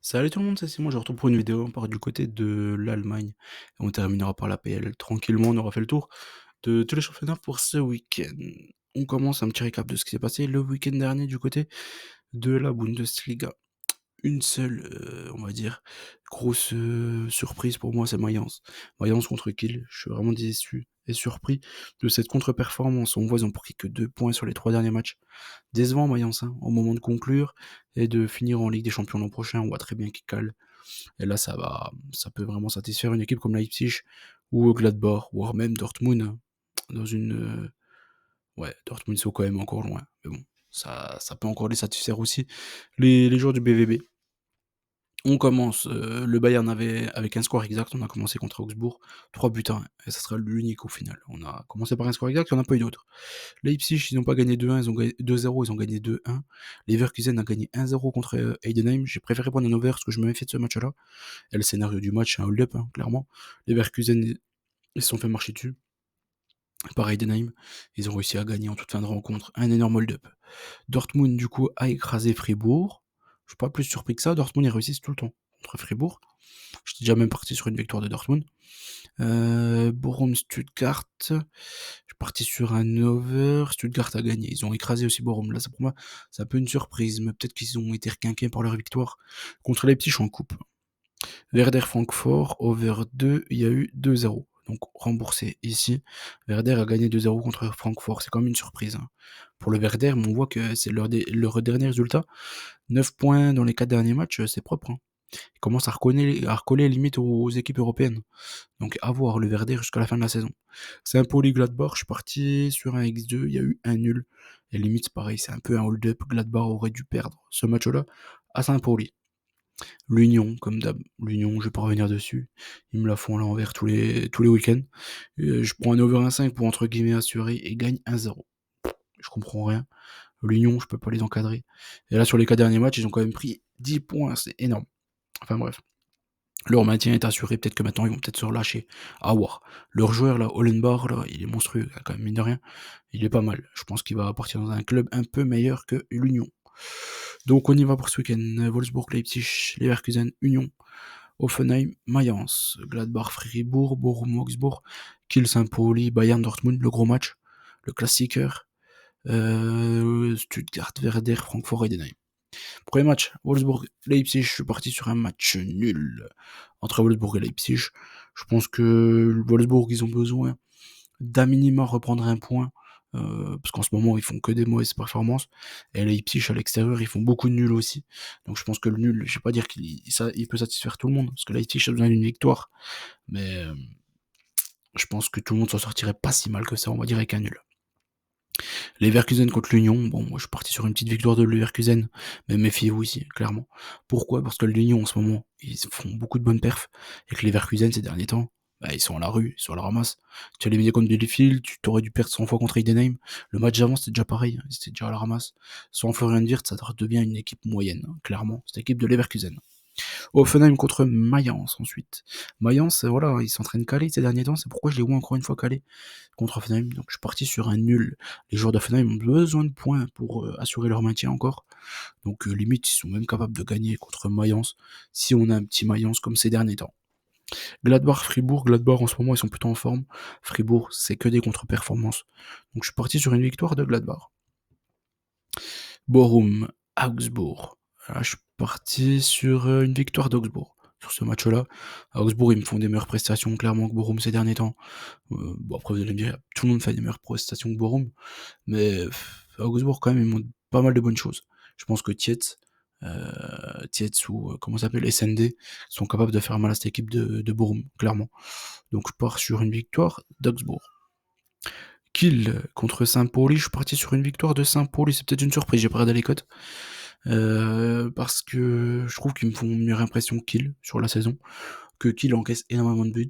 Salut tout le monde, c'est Simon, je retrouve pour une vidéo, on part du côté de l'Allemagne. Et on terminera par la PL. Tranquillement, on aura fait le tour de tous les championnats pour ce week-end. On commence un petit récap de ce qui s'est passé le week-end dernier du côté de la Bundesliga. Une seule, on va dire, grosse surprise pour moi, c'est Mayence. Mayence contre Kiel, je suis vraiment déçu et surpris de cette contre-performance. On voit ils ont pris que 2 points sur les 3 derniers matchs. Décevant Mayence, hein, au moment de conclure et de finir en Ligue des Champions l'an prochain, on voit très bien qu'ils calent. Et là, ça peut vraiment satisfaire une équipe comme Leipzig ou Gladbach, voire même Dortmund, hein, dans une, ouais, Dortmund, sont quand même encore loin, mais bon, ça peut encore les satisfaire aussi, les joueurs du BVB. On commence, le Bayern avait avec un score exact, on a commencé contre Augsbourg, 3 buts à 1 et ça sera l'unique au final. On a commencé par un score exact, il y en a pas eu d'autres. Leipzig, ils n'ont pas gagné 2-1, ils ont gagné 2-0, ils ont gagné 2-1. Leverkusen a gagné 1-0 contre Heidenheim. J'ai préféré prendre un over parce que je me méfiais de ce match-là. Et le scénario du match, c'est un hold-up, hein, clairement. Leverkusen, ils se sont fait marcher dessus par Heidenheim. Ils ont réussi à gagner en toute fin de rencontre. Un énorme hold-up. Dortmund, du coup, a écrasé Fribourg. Je suis pas plus surpris que ça. Dortmund, ils réussissent tout le temps contre Fribourg. J'étais déjà même parti sur une victoire de Dortmund. Bochum Stuttgart, je suis parti sur un over. Stuttgart a gagné. Ils ont écrasé aussi Bochum. Là, ça, pour moi, c'est un peu une surprise, mais peut-être qu'ils ont été requinqués par leur victoire contre les petits en coupe. Werder Francfort, over 2, il y a eu 2-0. Donc remboursé ici. Werder a gagné 2-0 contre Francfort. C'est quand même une surprise, hein. Pour le Werder, mais on voit que c'est leur dernier résultat. 9 points dans les 4 derniers matchs, c'est propre, hein. Ils commencent à recoller limite aux équipes européennes. Donc à voir le Werder jusqu'à la fin de la saison. C'est un Pauli Gladbach, je suis parti sur un X2, il y a eu un nul. Et limite c'est pareil, c'est un peu un hold-up, Gladbach aurait dû perdre ce match-là à Saint-Pauli. L'Union, comme d'hab, l'Union, je vais pas revenir dessus. Ils me la font à l'envers tous les week-ends. Je prends un over 1,5 pour entre guillemets assurer et gagne 1-0. Je comprends rien. L'Union, je peux pas les encadrer. Et là sur les 4 derniers matchs, ils ont quand même pris 10 points, c'est énorme. Enfin bref. Leur maintien est assuré, peut-être que maintenant ils vont peut-être se relâcher. À voir. Leur joueur là, Hollenbach, là, il est monstrueux, quand même, mine de rien. Il est pas mal. Je pense qu'il va partir dans un club un peu meilleur que l'Union. Donc on y va pour ce week-end. Wolfsburg, Leipzig, Leverkusen, Union, Offenheim, Mayence, Gladbach, Fribourg, Bochum, Augsbourg, Kiel, Saint-Pauli, Bayern, Dortmund, le gros match, le classiqueur, Stuttgart, Werder, Francfort, Heidenheim. Premier match, Wolfsburg-Leipzig, je suis parti sur un match nul entre Wolfsburg et Leipzig. Je pense que Wolfsburg, ils ont besoin d'à minima reprendre un point, parce qu'en ce moment, ils font que des mauvaises performances. Et Leipzig, à l'extérieur, ils font beaucoup de nuls aussi. Donc je pense que le nul, je vais pas dire il peut satisfaire tout le monde, parce que Leipzig a besoin d'une victoire. Mais je pense que tout le monde s'en sortirait pas si mal que ça, on va dire avec un nul. Leverkusen contre l'Union, bon, moi je suis parti sur une petite victoire de Leverkusen, mais méfiez-vous ici, clairement. Pourquoi? Parce que l'Union en ce moment, ils font beaucoup de bonnes perfs, et que Leverkusen ces derniers temps, bah, ils sont à la rue, ils sont à la ramasse. Tu as éliminé contre Bielefeld, tu t'aurais dû perdre 100 fois contre Heidenheim. Le match d'avant c'était déjà pareil, hein, ils étaient déjà à la ramasse. Sans Florian Wirtz, ça devient une équipe moyenne, hein, clairement, cette équipe de Leverkusen. Offenheim contre Mayence ensuite. Mayence, voilà, ils s'entraînent calés ces derniers temps, c'est pourquoi je les vois encore une fois calés contre Offenheim. Donc je suis parti sur un nul. Les joueurs d'Offenheim ont besoin de points pour assurer leur maintien encore. Donc limite, ils sont même capables de gagner contre Mayence si on a un petit Mayence comme ces derniers temps. Gladbach, Fribourg, Gladbach en ce moment ils sont plutôt en forme. Fribourg, c'est que des contre-performances. Donc je suis parti sur une victoire de Gladbach. Bochum, Augsbourg. Là, je suis parti sur une victoire d'Augsbourg. Sur ce match-là, à Augsbourg, ils me font des meilleures prestations clairement que Bochum ces derniers temps. Bon, après, vous allez me dire, tout le monde fait des meilleures prestations que Bochum, mais à Augsbourg, quand même, ils montrent pas mal de bonnes choses. Je pense que Tietz ou comment ça s'appelle, SND, sont capables de faire mal à cette équipe de Bochum, clairement. Donc je pars sur une victoire d'Augsbourg. Kiel contre Saint-Pauli, je suis parti sur une victoire de Saint-Pauli, c'est peut-être une surprise, j'ai pas regardé les cotes. Parce que je trouve qu'ils me font une meilleure impression que Kiel sur la saison, que Kiel encaisse énormément de buts,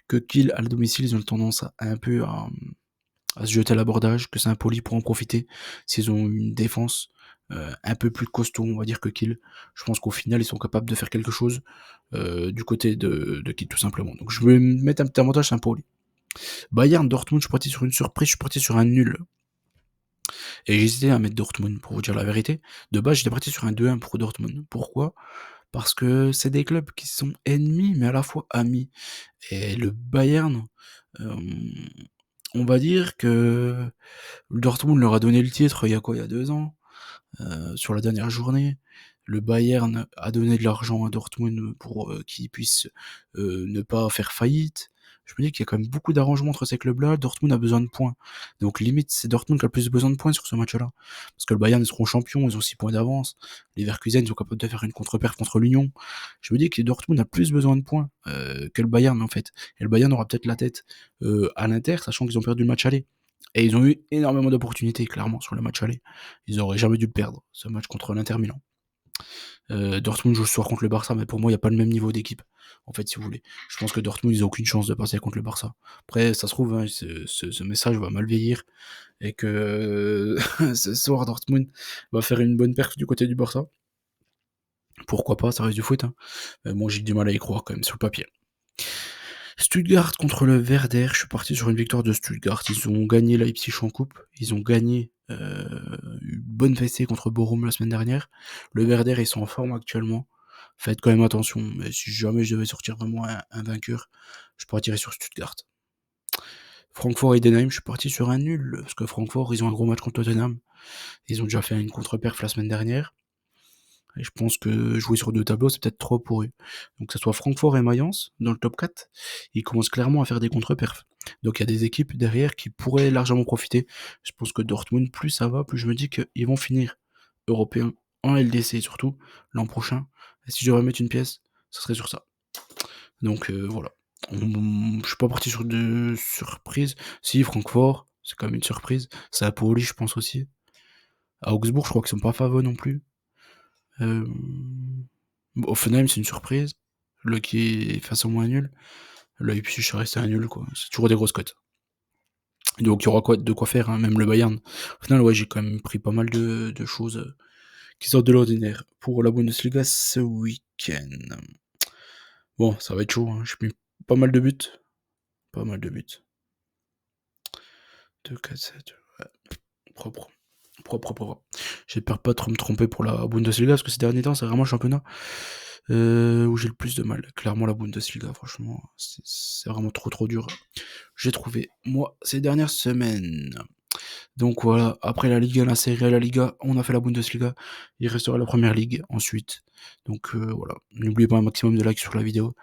que Kiel à la domicile ils ont tendance à un peu à se jeter à l'abordage, que Saint-Pauli pour en profiter s'ils ont une défense un peu plus costaud, on va dire, que Kiel. Je pense qu'au final ils sont capables de faire quelque chose du côté de Kiel tout simplement. Donc je vais mettre un petit avantage Saint-Pauli. Bayern Dortmund, je suis parti sur une surprise, je suis parti sur un nul. Et j'hésitais à mettre Dortmund, pour vous dire la vérité. De base, j'étais parti sur un 2-1 pour Dortmund. Pourquoi? parce que c'est des clubs qui sont ennemis, mais à la fois amis. Et le Bayern, hem, on va dire que Dortmund leur a donné le titre il y a quoi? Il y a 2 ans, sur la dernière journée. Le Bayern a donné de l'argent à Dortmund pour, qu'ils puissent, ne pas faire faillite. Je me dis qu'il y a quand même beaucoup d'arrangements entre ces clubs-là. Dortmund a besoin de points. Donc limite, c'est Dortmund qui a le plus besoin de points sur ce match-là. Parce que le Bayern, ils seront champions, ils ont 6 points d'avance. Les Leverkusen, ils sont capables de faire une contre-perf contre l'Union. Je me dis que Dortmund a plus besoin de points, que le Bayern, en fait. Et le Bayern aura peut-être la tête, à l'Inter, sachant qu'ils ont perdu le match aller. Et ils ont eu énormément d'opportunités, clairement, sur le match aller. Ils auraient jamais dû le perdre, ce match contre l'Inter Milan. Dortmund joue ce soir contre le Barça, mais pour moi, il n'y a pas le même niveau d'équipe, en fait, si vous voulez. Je pense que Dortmund, ils ont aucune chance de passer contre le Barça. Après, ça se trouve, hein, ce message va mal vieillir et que ce soir, Dortmund va faire une bonne perf du côté du Barça. Pourquoi pas, ça reste du foot, hein. Mais moi, j'ai du mal à y croire quand même sur le papier. Stuttgart contre le Werder, je suis parti sur une victoire de Stuttgart. Ils ont gagné Leipzig en coupe, ils ont gagné une bonne fessée contre Bochum la semaine dernière. Le Werder, ils sont en forme actuellement. Faites quand même attention, mais si jamais je devais sortir vraiment un vainqueur, je partirais sur Stuttgart. Francfort et Heidenheim, je suis parti sur un nul, parce que Francfort, ils ont un gros match contre Tottenham. Ils ont déjà fait une contre-perf la semaine dernière. Et je pense que jouer sur 2 tableaux, c'est peut-être trop pour eux. Donc que ce soit Francfort et Mayence, dans le top 4, ils commencent clairement à faire des contre-perfs. Donc il y a des équipes derrière qui pourraient largement profiter. Je pense que Dortmund, plus ça va, plus je me dis qu'ils vont finir européens en LDC surtout l'an prochain. Et si je devais mettre une pièce, ce serait sur ça. Donc voilà. Je suis pas parti sur de surprises. Si, Francfort, c'est quand même une surprise. C'est à Pauli, je pense aussi. À Augsbourg, je crois qu'ils sont pas favoris non plus. Offenheim, c'est une surprise. Le qui est face au moins nul. Leipzig, ça reste un nul, quoi. C'est toujours des grosses cotes. Donc il y aura quoi, de quoi faire, hein, même le Bayern. Au final, ouais, j'ai quand même pris pas mal de choses qui sortent de l'ordinaire pour la Bundesliga ce week-end. Bon, ça va être chaud, hein. J'ai mis pas mal de buts. Pas mal de buts. 2, 4, 7. Ouais. Propre. Propre, propre. J'espère pas trop me tromper pour la Bundesliga, parce que ces derniers temps, c'est vraiment le championnat où j'ai le plus de mal. Clairement, la Bundesliga, franchement, c'est vraiment trop dur. J'ai trouvé, moi, ces dernières semaines. Donc voilà, après la Ligue 1, la Serie A, la Liga, on a fait la Bundesliga. Il restera la Première Ligue ensuite. Donc voilà, n'oubliez pas un maximum de likes sur la vidéo.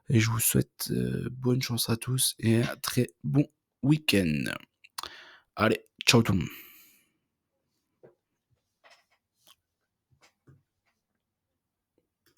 Et je vous souhaite bonne chance à tous et un très bon week-end. Allez, ciao tout le monde.